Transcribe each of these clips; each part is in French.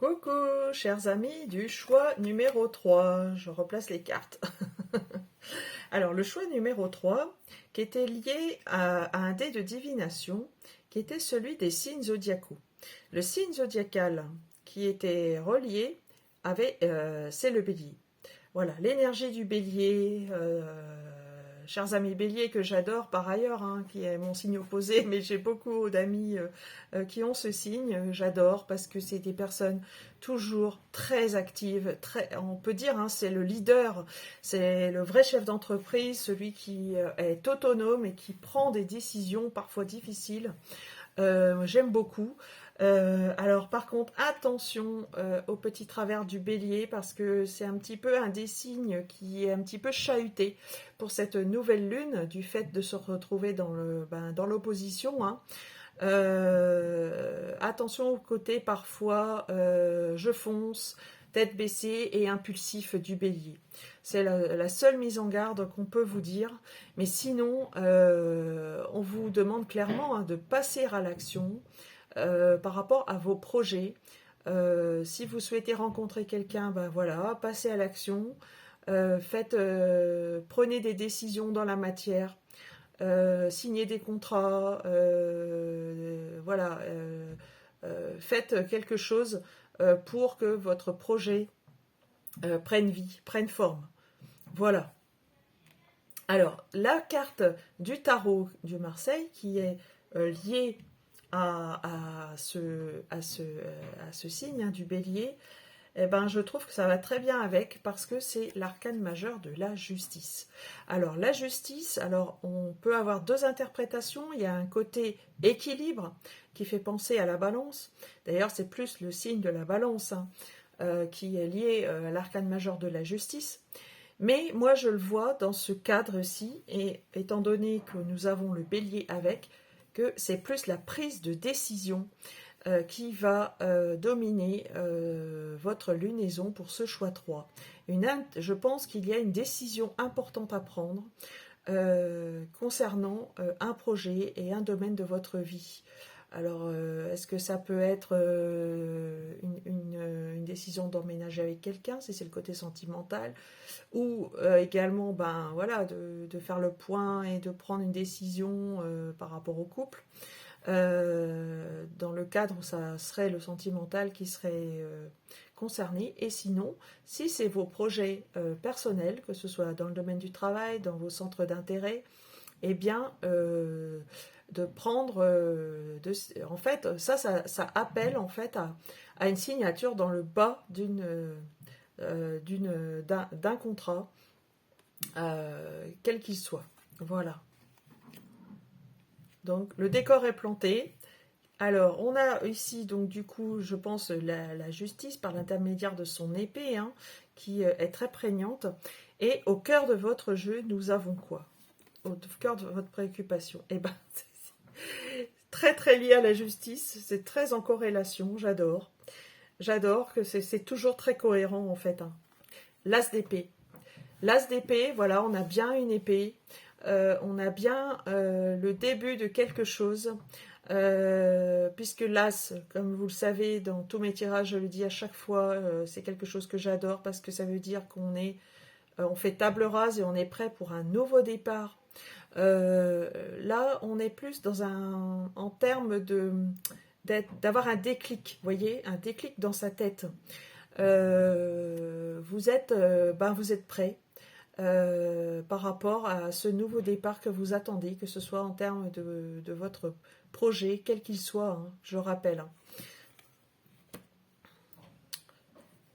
Coucou, chers amis du choix numéro 3. Je replace les cartes. Alors, le choix numéro 3, qui était lié à un dé de divination, qui était celui des signes zodiacaux. Le signe zodiacal qui était relié c'est le bélier. Voilà, l'énergie du bélier, chers amis béliers que j'adore par ailleurs, hein, qui est mon signe opposé, mais j'ai beaucoup d'amis qui ont ce signe, j'adore parce que c'est des personnes toujours très actives, on peut dire, hein, c'est le leader, c'est le vrai chef d'entreprise, celui qui est autonome et qui prend des décisions parfois difficiles. J'aime beaucoup. Alors par contre, attention au petit travers du bélier parce que c'est un petit peu un des signes qui est un petit peu chahuté pour cette nouvelle lune du fait de se retrouver dans l'opposition. Hein. Attention au côté parfois je fonce, tête baissée et impulsif du bélier. C'est la seule mise en garde qu'on peut vous dire. Mais sinon, on vous demande clairement de passer à l'action par rapport à vos projets. Si vous souhaitez rencontrer quelqu'un, ben voilà, passez à l'action. Prenez des décisions dans la matière. Signez des contrats. Voilà. Faites quelque chose pour que votre projet prenne vie, prenne forme. Voilà. Alors, la carte du tarot du Marseille, qui est liée à ce signe, hein, du bélier, eh ben, je trouve que ça va très bien avec, parce que c'est l'arcane majeur de la justice. Alors, la justice, alors on peut avoir deux interprétations. Il y a un côté équilibre qui fait penser à la balance. D'ailleurs, c'est plus le signe de la balance, hein, qui est lié à l'arcane majeur de la justice. Mais moi, je le vois dans ce cadre-ci, et étant donné que nous avons le bélier avec, que c'est plus la prise de décision qui va dominer votre lunaison pour ce choix 3. Je pense qu'il y a une décision importante à prendre concernant un projet et un domaine de votre vie. Alors, est-ce que ça peut être une décision d'emménager avec quelqu'un, si c'est le côté sentimental, ou également voilà, de faire le point et de prendre une décision par rapport au couple, dans le cadre où ça serait le sentimental qui serait concerné. Et sinon, si c'est vos projets personnels, que ce soit dans le domaine du travail, dans vos centres d'intérêt, eh bien, de prendre, en fait, ça appelle en fait à une signature dans le bas d'un contrat, quel qu'il soit. Voilà. Donc, le décor est planté. Alors, on a ici, donc du coup, je pense, la justice par l'intermédiaire de son épée, hein, qui est très prégnante. Et au cœur de votre jeu, nous avons quoi? Au cœur de votre préoccupation? Eh ben, c'est très très lié à la justice, c'est très en corrélation, j'adore. J'adore que c'est toujours très cohérent en fait. Hein. L'as d'épée. L'as d'épée, voilà, on a bien une épée. On a bien le début de quelque chose, puisque l'as, comme vous le savez, dans tous mes tirages, je le dis à chaque fois, c'est quelque chose que j'adore parce que ça veut dire on fait table rase et on est prêt pour un nouveau départ. Là, on est plus en termes d'avoir un déclic, vous voyez, un déclic dans sa tête. Vous êtes prêt. Par rapport à ce nouveau départ que vous attendez, que ce soit en termes de votre projet, quel qu'il soit, hein, je rappelle. Hein.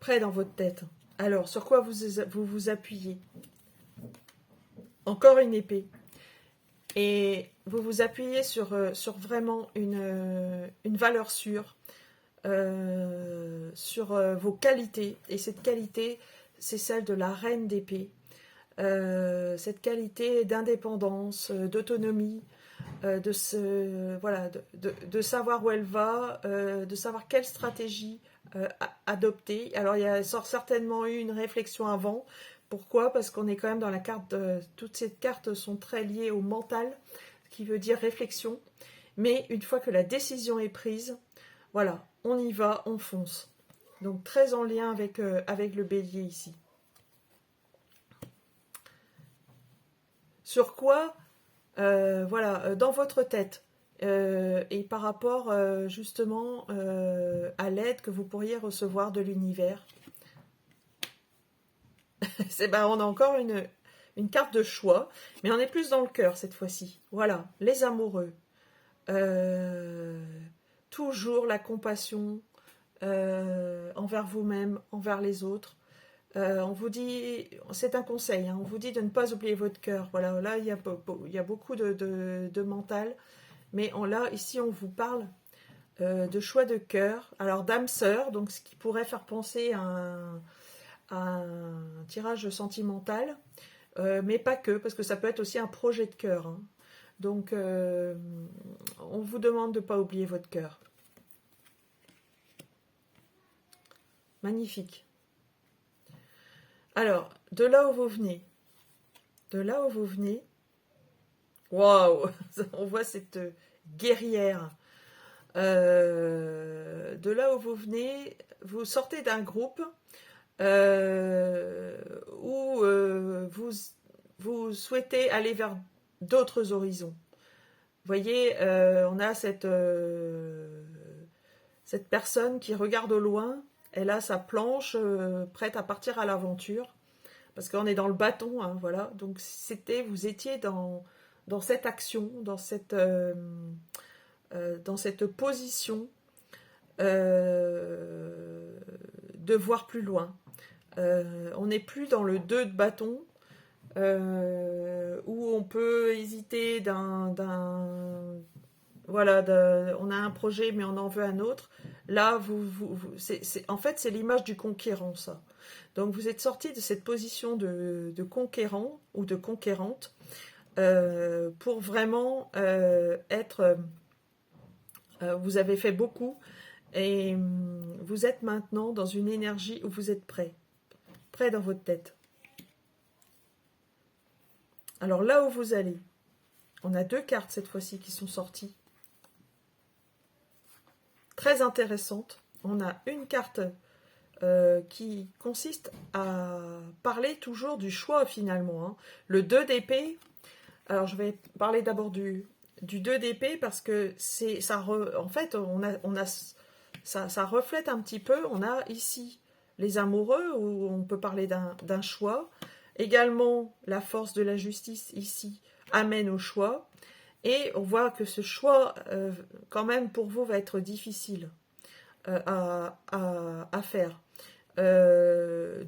Prêt dans votre tête. Alors, sur quoi vous appuyez? Encore une épée. Et vous vous appuyez sur vraiment une valeur sûre, sur vos qualités. Et cette qualité, c'est celle de la reine d'épée. Cette qualité d'indépendance, d'autonomie, de savoir où elle va, de savoir quelle stratégie adopter. Alors il y a certainement eu une réflexion avant. Pourquoi? Parce qu'on est quand même dans la carte, toutes ces cartes sont très liées au mental, ce qui veut dire réflexion. Mais une fois que la décision est prise, voilà, on y va, on fonce. Donc très en lien avec le bélier ici. Sur quoi, voilà, dans votre tête, et par rapport justement à l'aide que vous pourriez recevoir de l'univers. On a encore une carte de choix, mais on est plus dans le cœur cette fois-ci. Voilà, les amoureux. Euh, Toujours la compassion envers vous-même, envers les autres. On vous dit, c'est un conseil, hein, on vous dit de ne pas oublier votre cœur. Voilà, là il y a beaucoup de mental, mais là ici on vous parle de choix de cœur. Alors d'âme sœur, donc ce qui pourrait faire penser à un tirage sentimental, mais pas que, parce que ça peut être aussi un projet de cœur. Hein. Donc on vous demande de ne pas oublier votre cœur. Magnifique. Alors, de là où vous venez, waouh, on voit cette guerrière. De là où vous venez, vous sortez d'un groupe où vous souhaitez aller vers d'autres horizons. Vous voyez, on a cette personne qui regarde au loin, elle a sa planche prête à partir à l'aventure, parce qu'on est dans le bâton, hein, voilà. Donc vous étiez dans cette action, dans cette position de voir plus loin. On n'est plus dans le 2 de bâton, où on peut hésiter voilà, on a un projet mais on en veut un autre. Là, en fait, c'est l'image du conquérant, ça. Donc, vous êtes sorti de cette position de conquérant ou de conquérante pour vraiment être... vous avez fait beaucoup et vous êtes maintenant dans une énergie où vous êtes prêt dans votre tête. Alors là où vous allez, on a 2 cartes cette fois-ci qui sont sorties. Très intéressantes. On a une carte qui consiste à parler toujours du choix finalement. Hein. Le 2 d'épée, alors je vais parler d'abord du 2 d'épée parce que en fait ça reflète un petit peu, on a ici les amoureux où on peut parler d'un choix. Également, la force de la justice ici amène au choix. Et on voit que ce choix, quand même, pour vous, va être difficile à faire.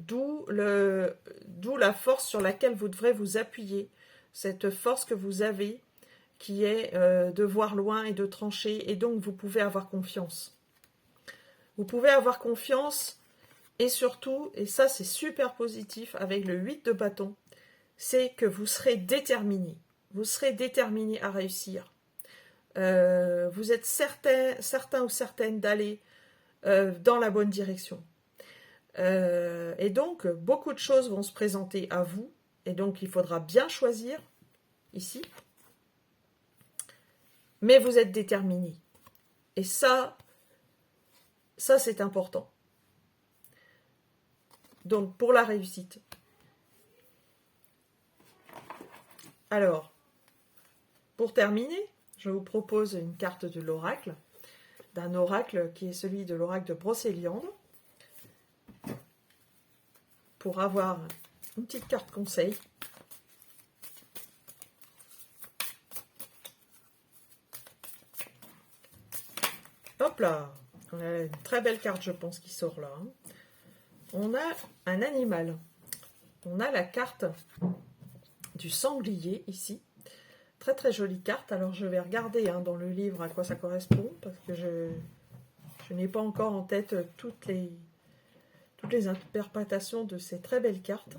D'où la force sur laquelle vous devrez vous appuyer. Cette force que vous avez, qui est de voir loin et de trancher. Et donc, vous pouvez avoir confiance. Vous pouvez avoir confiance. Et surtout, et ça c'est super positif avec le 8 de bâton, c'est que vous serez déterminé. Vous serez déterminé à réussir. Vous êtes certain ou certaine d'aller dans la bonne direction. Et donc, beaucoup de choses vont se présenter à vous. Et donc, il faudra bien choisir ici. Mais vous êtes déterminé. Et ça c'est important. Donc, pour la réussite. Alors, pour terminer, je vous propose une carte de l'oracle, d'un oracle qui est celui de l'oracle de Brocéliande, pour avoir une petite carte conseil. Hop là, on a une très belle carte, je pense, qui sort là. On a un animal. On a la carte du sanglier ici. Très très jolie carte. Alors je vais regarder dans le livre à quoi ça correspond, parce que je n'ai pas encore en tête toutes les interprétations de ces très belles cartes.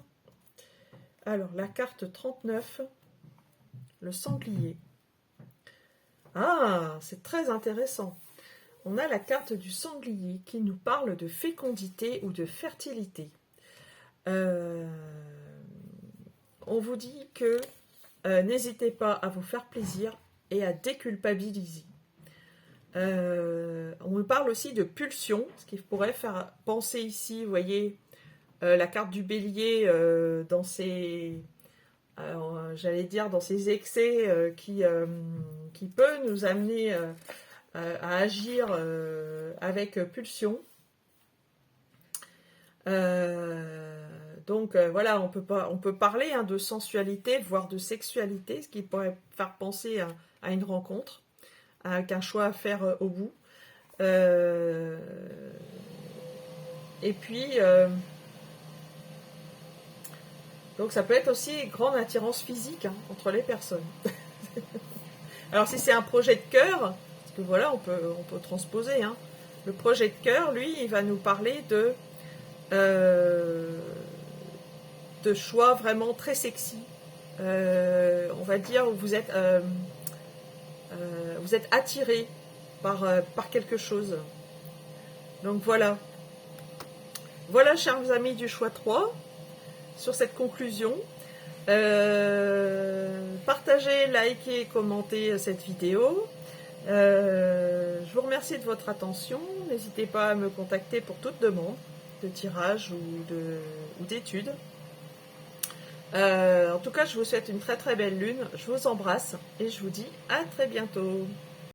Alors la carte 39, le sanglier. Ah, c'est très intéressant. On a la carte du sanglier qui nous parle de fécondité ou de fertilité. On vous dit que n'hésitez pas à vous faire plaisir et à déculpabiliser. On me parle aussi de pulsion, ce qui pourrait faire penser ici, vous voyez, la carte du bélier dans ses, j'allais dire, dans ses excès qui peut nous amener à agir avec pulsion. Donc voilà, on peut parler de sensualité, voire de sexualité, ce qui pourrait faire penser à une rencontre, avec un choix à faire au bout. Et puis, donc ça peut être aussi grande attirance physique entre les personnes. Alors si c'est un projet de cœur, parce que voilà, on peut transposer. Le projet de cœur, lui, il va nous parler de choix vraiment très sexy. On va dire où vous êtes attiré par quelque chose. Donc voilà. Voilà, chers amis du choix 3, sur cette conclusion. Partagez, likez, commentez cette vidéo. Je vous remercie de votre attention. N'hésitez pas à me contacter pour toute demande de tirage ou d'études. En tout cas, je vous souhaite une très très belle lune. Je vous embrasse et je vous dis à très bientôt.